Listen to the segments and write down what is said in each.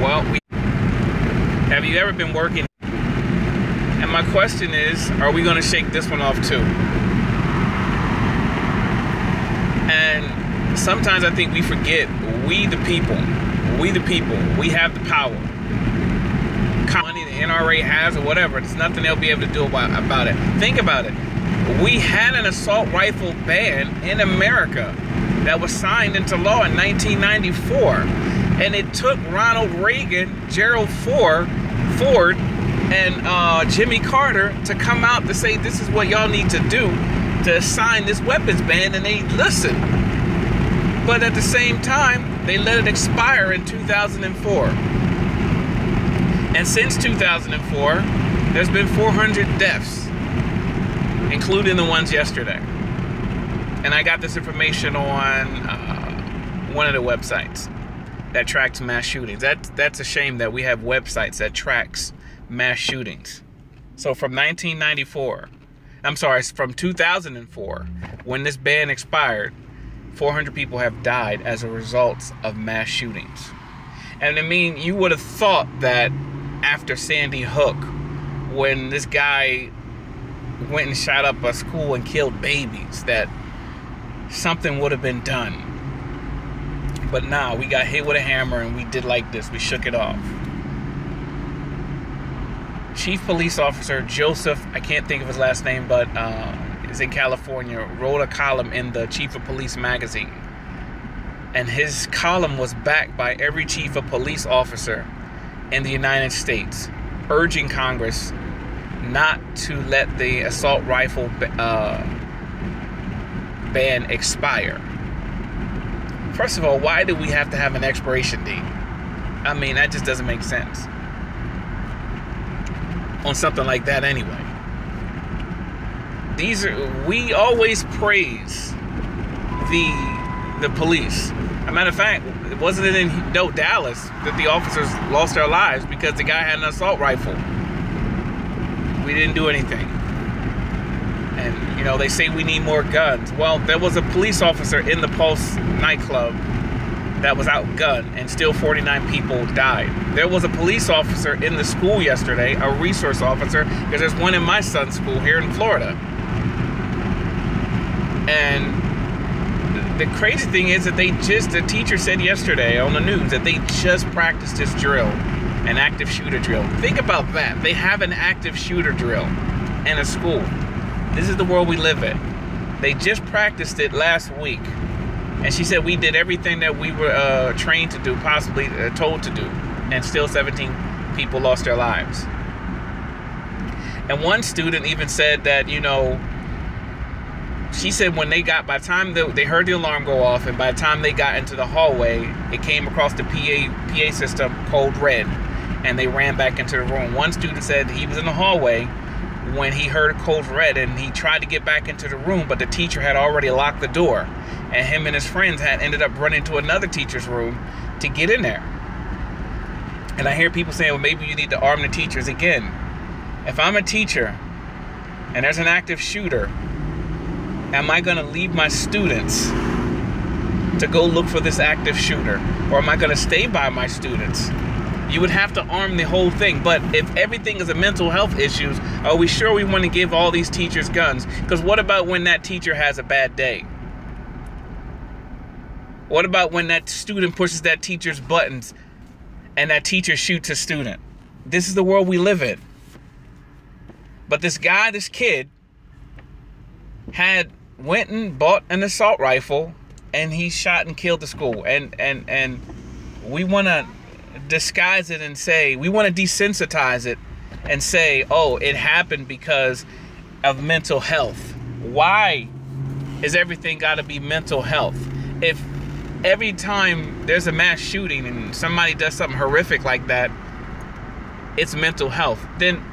Well, have you ever been working? And my question is, are we going to shake this one off too? And sometimes I think we forget, we the people, we have the power. Money the NRA has or whatever, there's nothing they'll be able to do about it. Think about it. We had an assault rifle ban in America that was signed into law in 1994. And it took Ronald Reagan, Gerald Ford, and Jimmy Carter to come out to say this is what y'all need to do to sign this weapons ban, and they listened. But at the same time, they let it expire in 2004. And since 2004, there's been 400 deaths, including the ones yesterday. And I got this information on one of the websites that tracks mass shootings. That's a shame that we have websites that tracks mass shootings. So from 2004, when this ban expired, 400 people have died as a result of mass shootings. And I mean, you would have thought that after Sandy Hook, when this guy went and shot up a school and killed babies, that something would have been done. But nah, we got hit with a hammer and we did like this. We shook it off. Chief Police Officer Joseph, I can't think of his last name, but is in California, wrote a column in the Chief of Police magazine. And his column was backed by every chief of police officer in the United States, urging Congress not to let the assault rifle ban expire. First of all, why do we have to have an expiration date? I mean, that just doesn't make sense on something like that anyway. We always praise the police. As a matter of fact, wasn't it in Dallas that the officers lost their lives because the guy had an assault rifle? We didn't do anything. And, you know, they say we need more guns. Well, there was a police officer in the Pulse nightclub that was outgunned, and still 49 people died. There was a police officer in the school yesterday, a resource officer, because there's one in my son's school here in Florida. And the crazy thing is that the teacher said yesterday on the news that they just practiced this drill, an active shooter drill. Think about that. They have an active shooter drill in a school. This is the world we live in. They just practiced it last week. And she said we did everything that we were trained to do, possibly told to do. And still 17 people lost their lives. And one student even said that, you know, she said when they got, by the time they heard the alarm go off, and by the time they got into the hallway, it came across the PA system code red, and they ran back into the room. One student said he was in the hallway when he heard code red, and he tried to get back into the room, but the teacher had already locked the door, and him and his friends had ended up running to another teacher's room to get in there. And I hear people saying, well, maybe you need to arm the teachers again. If I'm a teacher and there's an active shooter, am I going to leave my students to go look for this active shooter? Or am I going to stay by my students? You would have to arm the whole thing. But if everything is a mental health issue, are we sure we want to give all these teachers guns? Because what about when that teacher has a bad day? What about when that student pushes that teacher's buttons and that teacher shoots a student? This is the world we live in. But this kid, went and bought an assault rifle, and he shot and killed the school. And we want to disguise it and say, we want to desensitize it and say, oh, it happened because of mental health. Why is everything got to be mental health? If every time there's a mass shooting and somebody does something horrific like that, it's mental health, then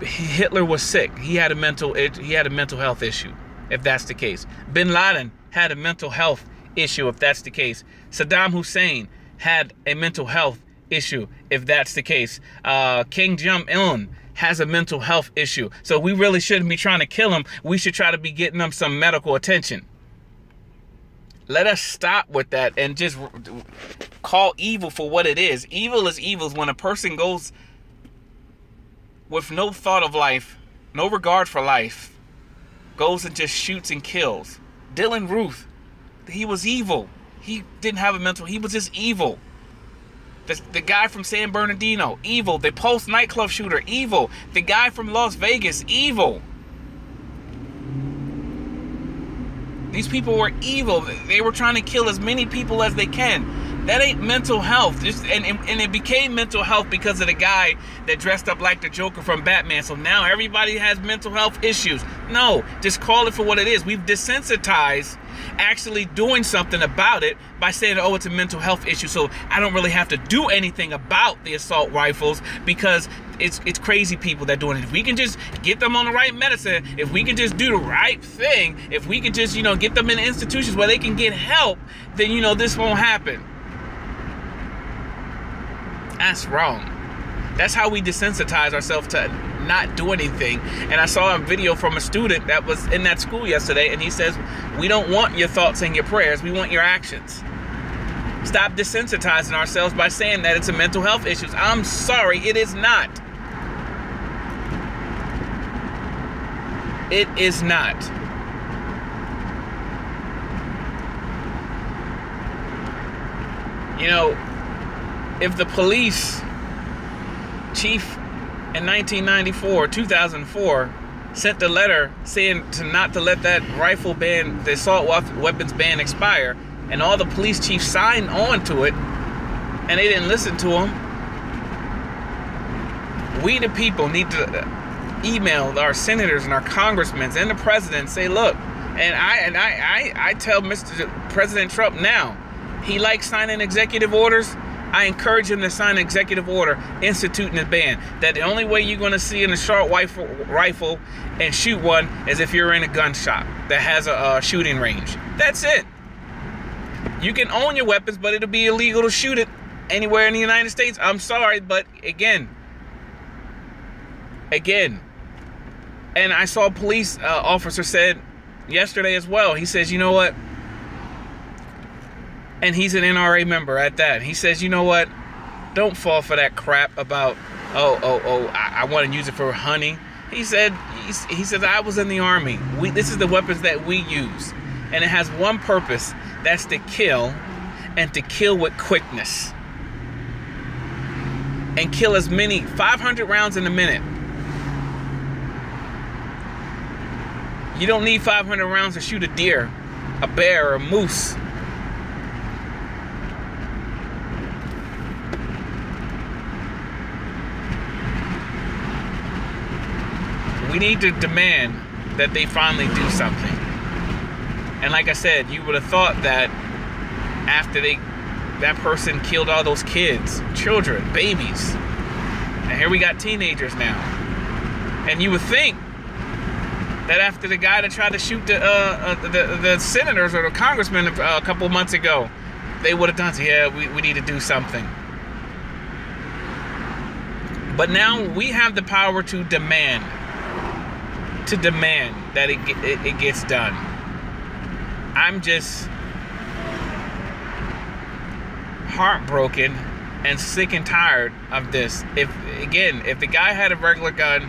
Hitler was sick. He had a mental health issue, if that's the case. Bin Laden had a mental health issue, if that's the case. Saddam Hussein had a mental health issue, if that's the case. King Jong-un has a mental health issue. So we really shouldn't be trying to kill him. We should try to be getting them some medical attention. Let us stop with that and just call evil for what it is. Evil is when a person goes with no thought of life, no regard for life, goes and just shoots and kills. Dylan Ruth, he was evil. He didn't have a mental, he was just evil. The guy from San Bernardino, evil. The Pulse nightclub shooter, evil. The guy from Las Vegas, evil. These people were evil. They were trying to kill as many people as they can. That ain't mental health. And it became mental health because of the guy that dressed up like the Joker from Batman. So now everybody has mental health issues. No, just call it for what it is. We've desensitized actually doing something about it by saying, oh, it's a mental health issue, so I don't really have to do anything about the assault rifles because it's crazy people that doing it. If we can just get them on the right medicine, if we can just do the right thing, if we can just, get them in institutions where they can get help, then, this won't happen. That's wrong. That's how we desensitize ourselves to not do anything. And I saw a video from a student that was in that school yesterday, and he says, we don't want your thoughts and your prayers, we want your actions. Stop desensitizing ourselves by saying that it's a mental health issue. I'm sorry, it is not. It is not. If the police chief in 1994, 2004, sent a letter saying not to let that rifle ban, the assault weapons ban expire, and all the police chiefs signed on to it, and they didn't listen to them. We the people need to email our senators and our congressmen and the president, say, look, and I tell Mr. President Trump now, he likes signing executive orders. I encourage him to sign an executive order instituting a ban. That the only way you're going to see an assault rifle and shoot one is if you're in a gun shop that has a shooting range. That's it. You can own your weapons, but it'll be illegal to shoot it anywhere in the United States. I'm sorry, but again. And I saw a police officer said yesterday as well. He says, you know what? And he's an NRA member at that. He says, you know what? Don't fall for that crap about, I want to use it for hunting. He says, I was in the Army. This is the weapons that we use. And it has one purpose. That's to kill, and to kill with quickness. And kill as many, 500 rounds in a minute. You don't need 500 rounds to shoot a deer, a bear, or a moose. We need to demand that they finally do something. And like I said, you would have thought that after that person killed all those kids, children, babies, and here we got teenagers now. And you would think that after the guy that tried to shoot the senators or the congressmen a couple of months ago, they would have done so. Yeah, we need to do something. But now we have the power to demand that it gets done. I'm just heartbroken and sick and tired of this. If the guy had a regular gun,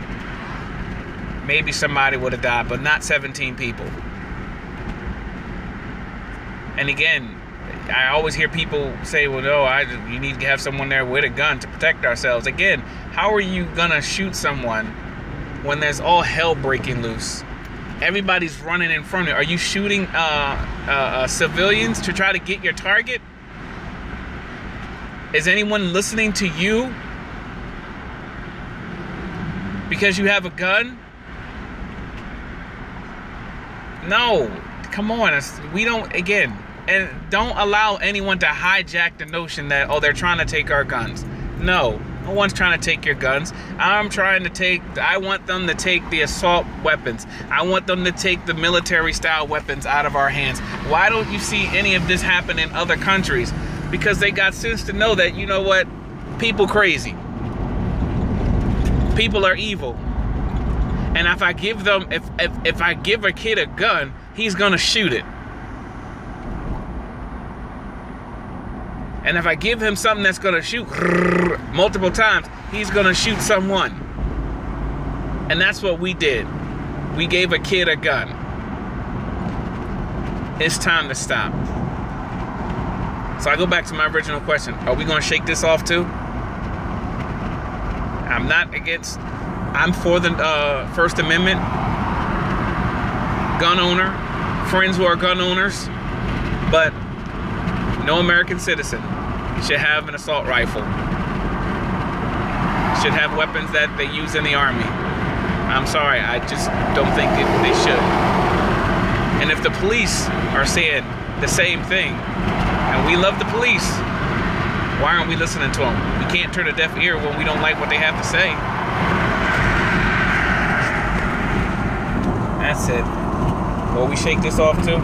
maybe somebody would have died, but not 17 people. And again, I always hear people say, well, no, you need to have someone there with a gun to protect ourselves. Again, how are you gonna shoot someone when there's all hell breaking loose? Everybody's running in front of you. Are you shooting civilians to try to get your target? Is anyone listening to you because you have a gun? No, come on. We don't, again, and don't allow anyone to hijack the notion that, oh, they're trying to take our guns. No one's trying to take your guns. I want them to take the assault weapons. I want them to take the military style weapons out of our hands. Why don't you see any of this happen in other countries? Because they got sense to know that, you know what? People crazy. People are evil. And if I give them, if I give a kid a gun, he's gonna shoot it. And if I give him something that's gonna shoot multiple times, he's gonna shoot someone. And that's what we did. We gave a kid a gun. It's time to stop. So I go back to my original question. Are we gonna shake this off too? I'm not against, I'm for the First Amendment. Gun owner, friends who are gun owners, but no American citizen should have an assault rifle. Should have weapons that they use in the Army. I'm sorry, I just don't think they should. And if the police are saying the same thing, and we love the police, why aren't we listening to them? We can't turn a deaf ear when we don't like what they have to say. That's it. Will we shake this off too?